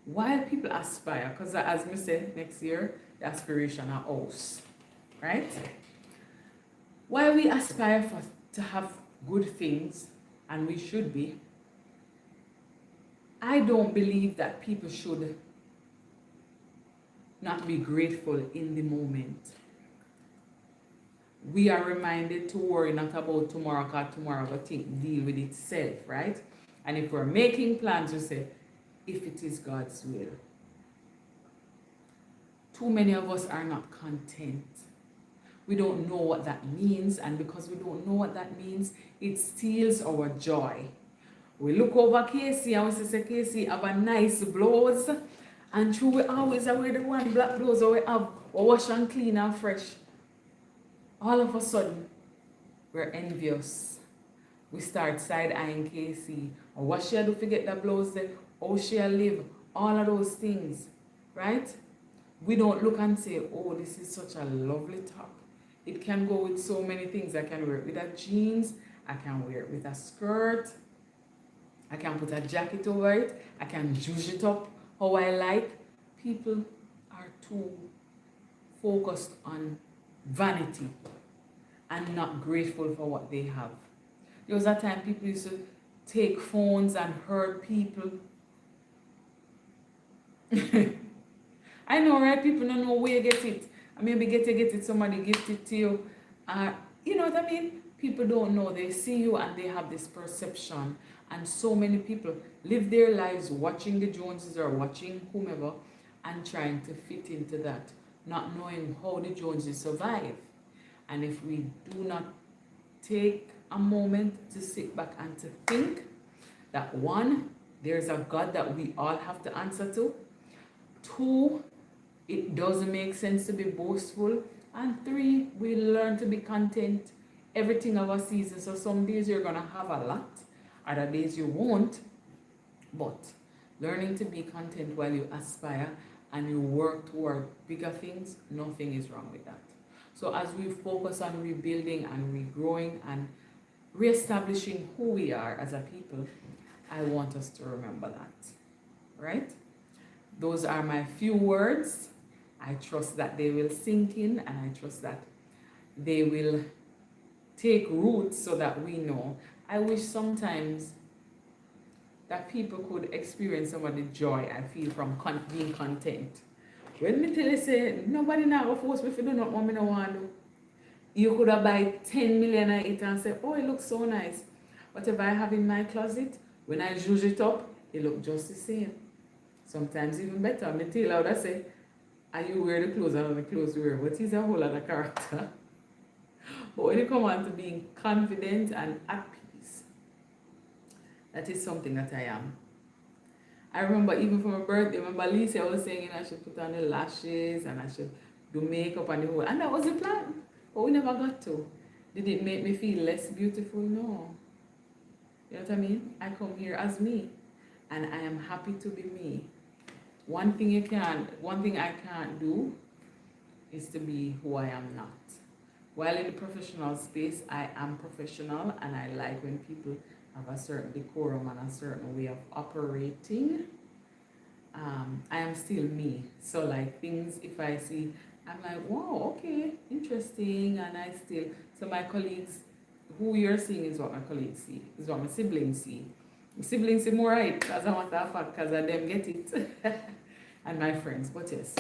While people aspire, because as me said, next year, the aspiration are house, right? While we aspire to have good things, and we should be, I don't believe that people should not be grateful in the moment. We are reminded to worry not about tomorrow, because tomorrow will deal with itself, right? And if we're making plans, we say, if it is God's will. Too many of us are not content. We don't know what that means, and because we don't know what that means, it steals our joy. We look over Casey and we say, Casey have a nice blouse, and true, we always wear the one black blouse, or we have wash and clean and fresh. All of a sudden, we're envious. We start side-eyeing Casey. Or what she do to get that blouse there? How she live? All of those things, right? We don't look and say, oh, this is such a lovely top. It can go with so many things. I can wear it with a jeans. I can wear it with a skirt. I can put a jacket over it. I can zhuzh it up how I like. People are too focused on vanity and not grateful for what they have. There was a time people used to take phones and hurt people. I know, right? People don't know where you get it. I maybe get it, somebody gift it to you. You know what I mean? People don't know. They see you and they have this perception. And so many people live their lives watching the Joneses or watching whomever and trying to fit into that, not knowing how the Joneses survive. And if we do not take a moment to sit back and to think that one, there's a God that we all have to answer to. Two, it doesn't make sense to be boastful. And three, we learn to be content. Everything of a season. So some days you're gonna have a lot, other days you won't. But learning to be content while you aspire and you work toward bigger things, nothing is wrong with that. So as we focus on rebuilding and regrowing and reestablishing who we are as a people, I want us to remember that, right? Those are my few words. I trust that they will sink in and I trust that they will take root so that we know. I wish sometimes that people could experience some of the joy I feel from being content. When me tell you say, nobody now go force me if you do not want me no want to do. You could have buy 10 million of it and say, oh, it looks so nice. Whatever I have in my closet, when I zhuzh it up, it looks just the same. Sometimes even better. Me tell you how I say, are you wear the clothes and the clothes you wear? But he's a whole other character. But when you come on to being confident and at peace, that is something that I am. I remember even for my birthday, remember Lisa was saying I should put on the lashes and I should do makeup and the whole, and that was the plan. But we never got to. Did it make me feel less beautiful? No. You know what I mean? I come here as me and I am happy to be me. One thing I can't do is to be who I am not. While in the professional space, I am professional and I like when people have a certain decorum and a certain way of operating. I am still me. So like things, if I see, I'm like, wow, okay, interesting. And I still, so my colleagues, who you're seeing is what my colleagues see, is what my siblings see. My siblings see more right, as a matter of fact, because I them get it. And my friends, but yes.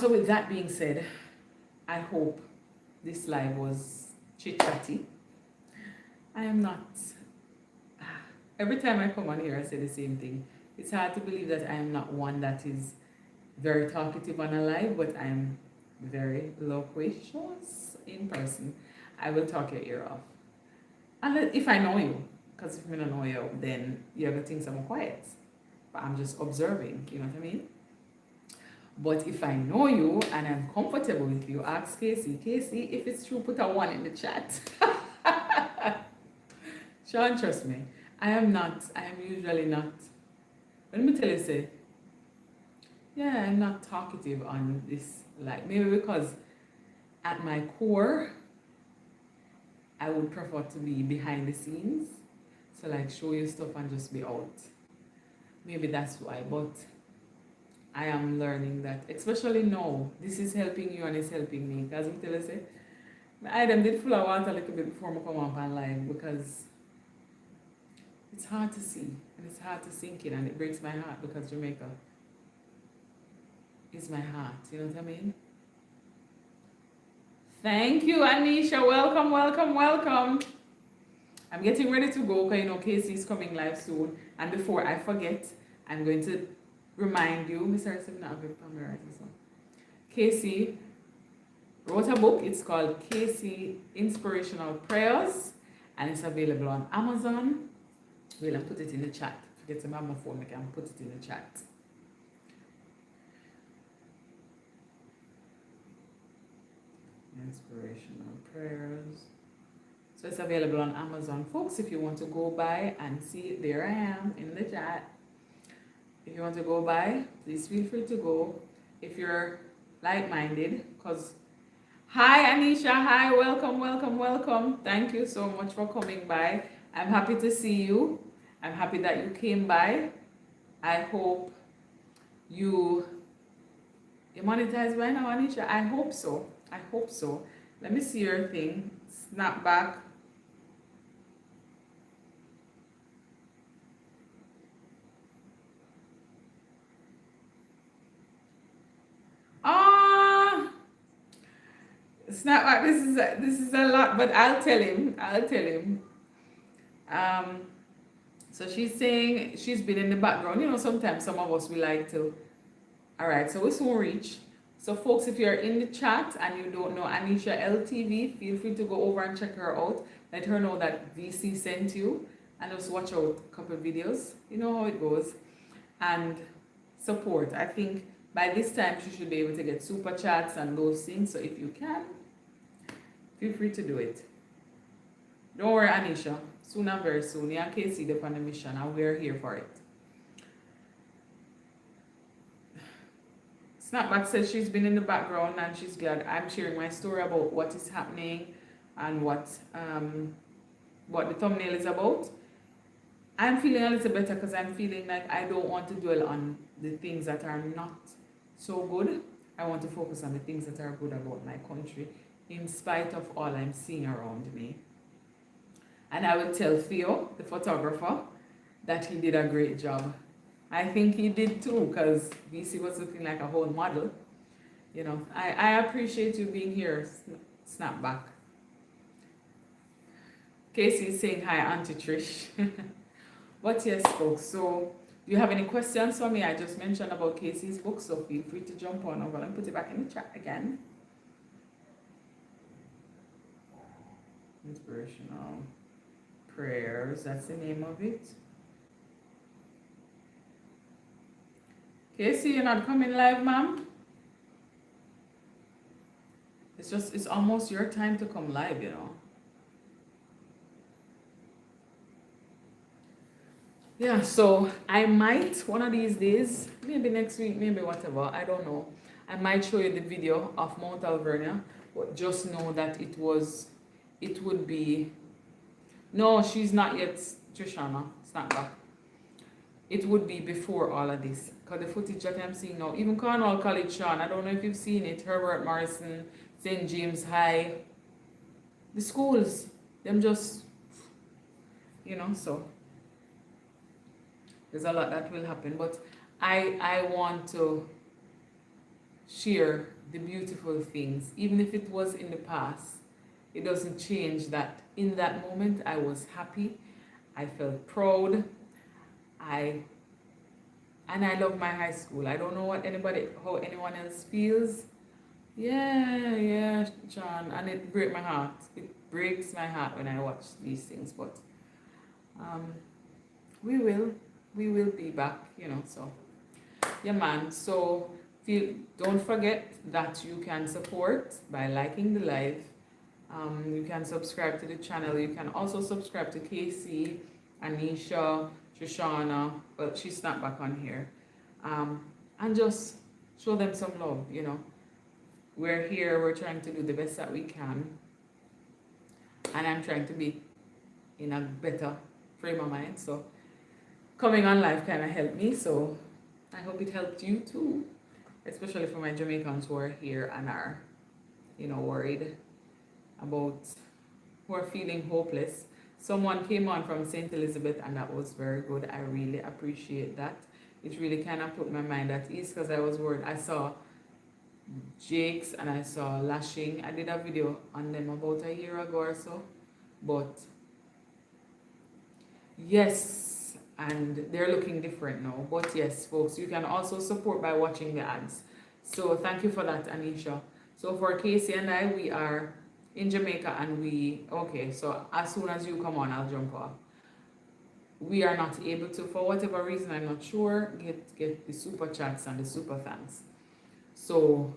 So with that being said, I hope this live was chit-chatty. I am not. Every time I come on here, I say the same thing. It's hard to believe that I am not one that is very talkative on a live, but I'm very loquacious in person. I will talk your ear off. And if I know you, because if I don't know you, then you're going to think I'm quiet. But I'm just observing, you know what I mean? But if I know you and I'm comfortable with you, ask Casey, if it's true, put a 1 in the chat. Sean, trust me, I am usually not. Let me tell you, say, yeah, I'm not talkative on this, like, maybe because at my core, I would prefer to be behind the scenes. So like show you stuff and just be out. Maybe that's why, but I am learning that, especially now, this is helping you and it's helping me. Because I'm telling you, say, my item did full of water a little bit before I come up on live because it's hard to see and it's hard to sink in and it breaks my heart because Jamaica is my heart. You know what I mean? Thank you, Anisha. Welcome, welcome, welcome. I'm getting ready to go because you know Casey is coming live soon. And before I forget, I'm going to remind you, Mr. Casey wrote a book. It's called Casey Inspirational Prayers, and it's available on Amazon. We'll put it in the chat. Forget to have my phone, I can put it in the chat. Inspirational Prayers. So it's available on Amazon, folks. If you want to go by and see it, there I am in the chat. If you want to go by, please feel free to go. If you're like-minded, because hi Anisha, hi, welcome, welcome, welcome. Thank you so much for coming by. I'm happy to see you. I'm happy that you came by. I hope you monetize by now, Anisha. I hope so. I hope so. Let me see your thing. Snap back. Ah, Snapback. This is a lot, but I'll tell him. I'll tell him. Um, so she's saying she's been in the background. You know, sometimes some of us we like to. All right, so we soon reach. So folks, if you're in the chat and you don't know Anisha LTV, feel free to go over and check her out. Let her know that VC sent you, and just watch out a couple of videos. You know how it goes. And support. I think by this time she should be able to get super chats and those things. So if you can, feel free to do it. Don't worry, Anisha. Soon and very soon. You and Casey they're on the mission and we're here for it. Snapback says she's been in the background and she's glad I'm sharing my story about what is happening and what the thumbnail is about. I'm feeling a little better because I'm feeling like I don't want to dwell on the things that are not so good. I want to focus on the things that are good about my country in spite of all I'm seeing around me. And I will tell Theo, the photographer, that he did a great job. I think he did too, because VC was looking like a whole model. You know, I appreciate you being here, Snapback. Casey is saying hi, Auntie Trish. But yes, folks, so do you have any questions for me? I just mentioned about Casey's book, so feel free to jump on over and put it back in the chat again. Inspirational prayers, that's the name of it. Casey, you're not coming live, ma'am? It's almost your time to come live, you know. Yeah, so I might, one of these days, maybe next week, maybe whatever, I don't know. I might show you the video of Mount Alvernia, but just know that it would be, no, she's not yet, Trishana, it's not back. It would be before all of this, because the footage that I'm seeing now, even Cornwall College, Sean, I don't know if you've seen it, Herbert Morrison, St. James High, the schools, them just, you know, so there's a lot that will happen, but I want to share the beautiful things, even if it was in the past. It doesn't change that in that moment I was happy, I felt proud, and I love my high school. I don't know how anyone else feels. Yeah, John, and it breaks my heart. It breaks my heart when I watch these things, but we will be back, you know, so yeah, man. So don't forget that you can support by liking the live. You can subscribe to the channel. You can also subscribe to Casey, Anisha, Shoshana. Well, she's not back on here. And just show them some love, you know. We're here, we're trying to do the best that we can. And I'm trying to be in a better frame of mind. So coming on live kind of helped me. So I hope it helped you too. Especially for my Jamaicans who are here and are, you know, worried about, who are feeling hopeless. Someone came on from St. Elizabeth and that was very good. I really appreciate that. It really kind of put my mind at ease because I was worried. I saw Jake's and I saw Lashing. I did a video on them about a year ago or so. But yes, and they're looking different now. But yes, folks, you can also support by watching the ads. So thank you for that, Anisha. So for Casey and I, we are in Jamaica and okay, so as soon as you come on, I'll jump off. We are not able to, for whatever reason, I'm not sure, get the super chats and the super thanks. So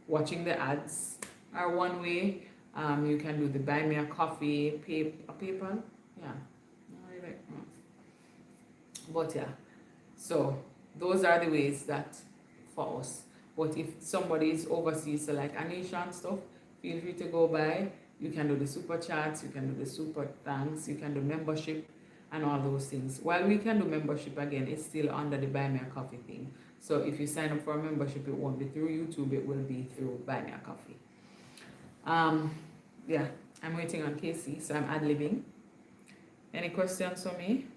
watching the ads are one way. You can do the buy me a coffee, PayPal, yeah. But yeah, so those are the ways that for us. But if somebody is overseas, so like Anisha and stuff, feel free to go by. You can do the super chats, you can do the super thanks, you can do membership, and all those things. While we can do membership again, it's still under the Buy Me a Coffee thing. So if you sign up for a membership, it won't be through YouTube, it will be through Buy Me a Coffee. Yeah, I'm waiting on Casey, so I'm ad-libbing. Any questions for me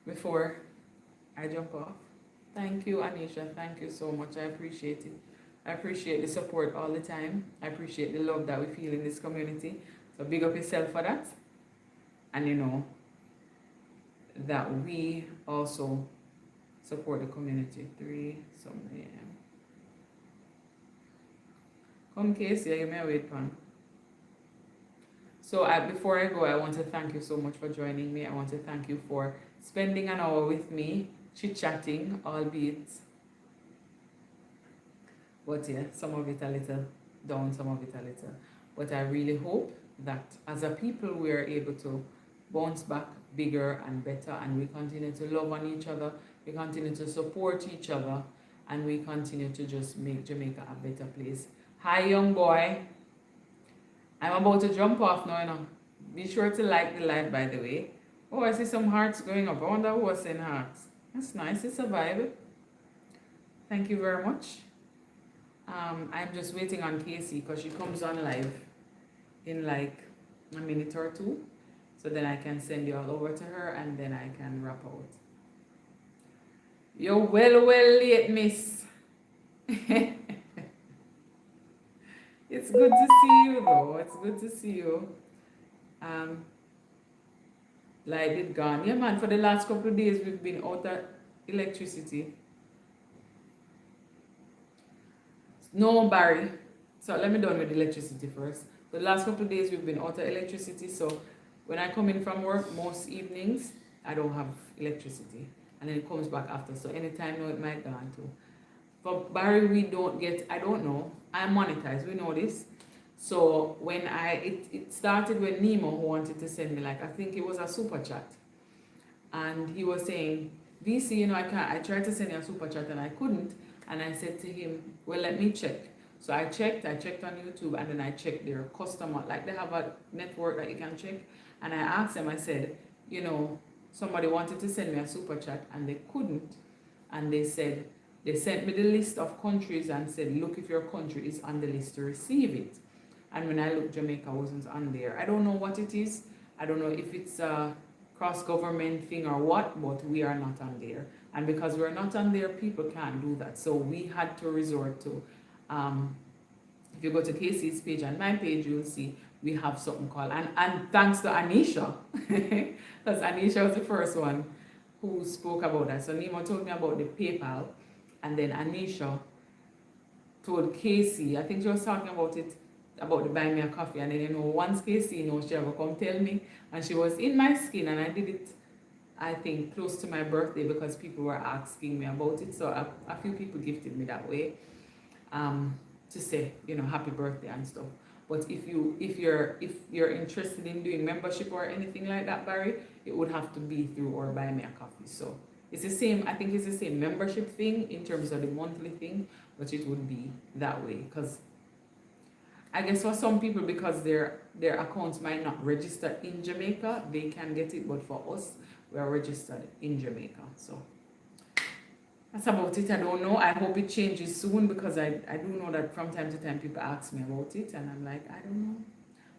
before I jump off? Thank you, Anisha. Thank you so much. I appreciate it. I appreciate the support all the time. I appreciate the love that we feel in this community. So big up yourself for that. And you know that we also support the community. 3 some a.m. Come Casey, you may wait one. So before I go, I want to thank you so much for joining me. I want to thank you for spending an hour with me, chit-chatting, albeit, but yeah, some of it a little down, some of it a little. But I really hope that as a people, we are able to bounce back bigger and better, and we continue to love on each other, we continue to support each other, and we continue to just make Jamaica a better place. Hi, young boy. I'm about to jump off now, you know. Be sure to like the live, by the way. Oh, I see some hearts going up. I wonder who was saying hearts. That's nice. It's a vibe. Thank you very much. I'm just waiting on Casey because she comes on live in like a minute or two. So then I can send you all over to her and then I can wrap out. You're well late, miss. It's good to see you though. It's good to see you. Light it gone. Yeah man, for the last couple of days we've been out of electricity. No, Barry. So let me done with electricity first. The last couple of days we've been out of electricity. So when I come in from work, most evenings, I don't have electricity. And then it comes back after. So anytime now it might go on too. But Barry, we don't get, I don't know. I'm monetized, we know this. So when it started when Nemo who wanted to send me, like, I think it was a super chat. And he was saying, VC, you know, I tried to send you a super chat and I couldn't. And I said to him, well, let me check. So I checked on YouTube and then I checked their customer, like they have a network that you can check. And I asked them, I said, you know, somebody wanted to send me a super chat and they couldn't. And they said, they sent me the list of countries and said, look if your country is on the list to receive it. And when I looked, Jamaica wasn't on there. I don't know what it is. I don't know if it's a cross-government thing or what, but we are not on there. And because we're not on there, people can't do that. So we had to resort to, if you go to Casey's page and my page, you'll see we have something called, and thanks to Anisha, because Anisha was the first one who spoke about that. So Nemo told me about the PayPal, and then Anisha told Casey, I think she was talking about it, about the Buy Me a Coffee, and then, you know, once Casey, you know, she ever come tell me, and she was in my skin, and I did it, I think, close to my birthday because people were asking me about it. So a few people gifted me that way, to say, you know, happy birthday and stuff. But if you're interested in doing membership or anything like that, Barry, it would have to be through or Buy Me a Coffee. So it's the same, I think it's the same membership thing in terms of the monthly thing, but it would be that way. Because I guess for some people, because their accounts might not register in Jamaica, they can get it. But for us, we are registered in Jamaica. So that's about it. I don't know. I hope it changes soon because I do know that from time to time people ask me about it and I'm like, I don't know.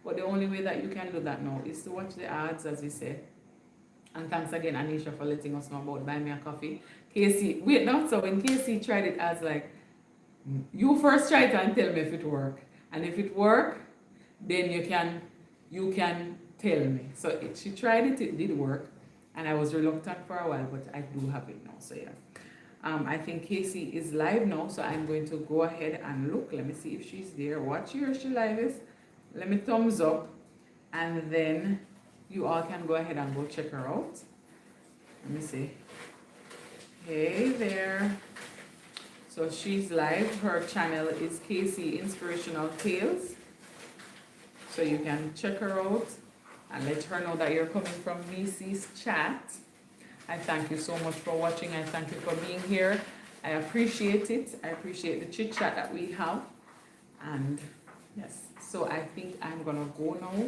But the only way that you can do that now is to watch the ads, as you said. And thanks again, Anisha, for letting us know about Buy Me a Coffee. Casey, wait, no, so when Casey tried it, I was like, you first try it and tell me if it works. And if it works, then you can tell me. So she tried it, it did work. And I was reluctant for a while, but I do have it now, so yeah. I think Casey is live now, so I'm going to go ahead and look. Let me see if she's there. What year she live is? Let me thumbs up, and then you all can go ahead and go check her out. Let me see. Hey there. So she's live. Her channel is Casey Inspirational Tales. So you can check her out and let her know that you're coming from VC's chat. I thank you so much for watching. I thank you for being here. I appreciate it. I appreciate the chit chat that we have. And yes, so I think I'm gonna go now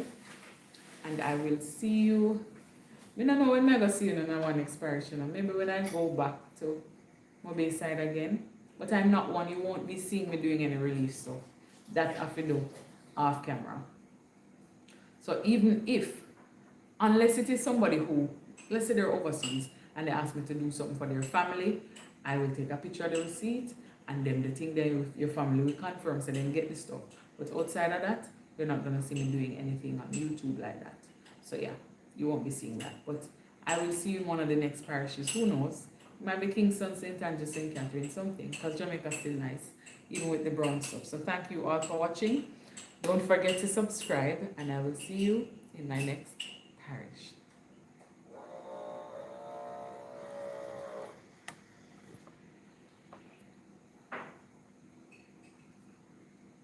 and I will see you I don't know when I go see you in one next parish, you know. Maybe when I go back to my Bayside again. But I'm not one, you won't be seeing me doing any relief stuff. That I have to do off camera. So even if, unless it is somebody who, let's say they're overseas and they ask me to do something for their family, I will take a picture of the receipt and then the thing there your family will confirm so then get the stuff. But outside of that, you're not gonna see me doing anything on YouTube like that. So yeah, you won't be seeing that. But I will see you in one of the next parishes. Who knows? It might be Kingston, St. Andrew, St. Catherine, something, because Jamaica's still nice, even with the brown stuff. So thank you all for watching. Don't forget to subscribe, and I will see you in my next parish.